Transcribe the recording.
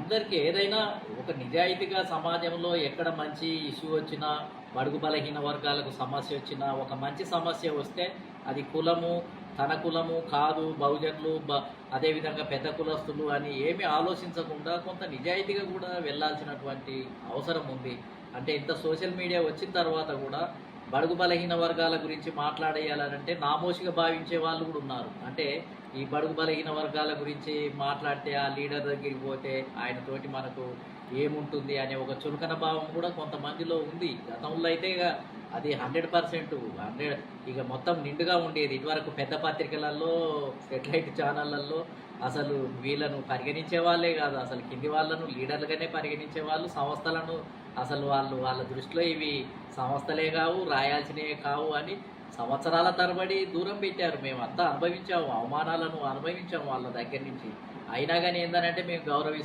అందరికీ ఏదైనా ఒక నిజాయితీగా సమాజంలో ఎక్కడ మంచి ఇష్యూ వచ్చినా, బడుగు బలహీన వర్గాలకు సమస్య వచ్చినా, ఒక మంచి సమస్య వస్తే అది కులము, తన కులము కాదు, బహుజనులు అదేవిధంగా పెద్ద కులస్తులు అని ఏమీ ఆలోచించకుండా కొంత నిజాయితీగా కూడా వెళ్ళాల్సినటువంటి అవసరం ఉంది. అంటే ఇంత సోషల్ మీడియా వచ్చిన తర్వాత కూడా బడుగు బలహీన వర్గాల గురించి మాట్లాడేయాలంటే నామోషిగా భావించే వాళ్ళు కూడా ఉన్నారు. అంటే ఈ బడుగు బలహీన వర్గాల గురించి మాట్లాడితే ఆ లీడర్ దగ్గరికి పోతే ఆయనతోటి మనకు ఏముంటుంది అనే ఒక చులకన భావం కూడా కొంతమందిలో ఉంది. గతంలో అయితే ఇక అది 100% 100 ఇక మొత్తం నిండుగా ఉండేది. ఇదివరకు పెద్ద పత్రికలలో, సెటిలైట్ ఛానళ్ళల్లో అసలు వీళ్ళను పరిగణించే వాళ్ళే కాదు. అసలు కింది వాళ్ళను లీడర్లుగానే పరిగణించేవాళ్ళు. సంస్థలను అసలు వాళ్ళ దృష్టిలో ఇవి సంస్థలే కావు, రాయాల్సినవి కావు అని సంవత్సరాల తరబడి దూరం పెట్టారు. మేమంతా అనుభవించాము, అవమానాలను అనుభవించాము వాళ్ళ దగ్గర నుంచి. అయినా కానీ ఏందనంటే మేము గౌరవిస్తాం.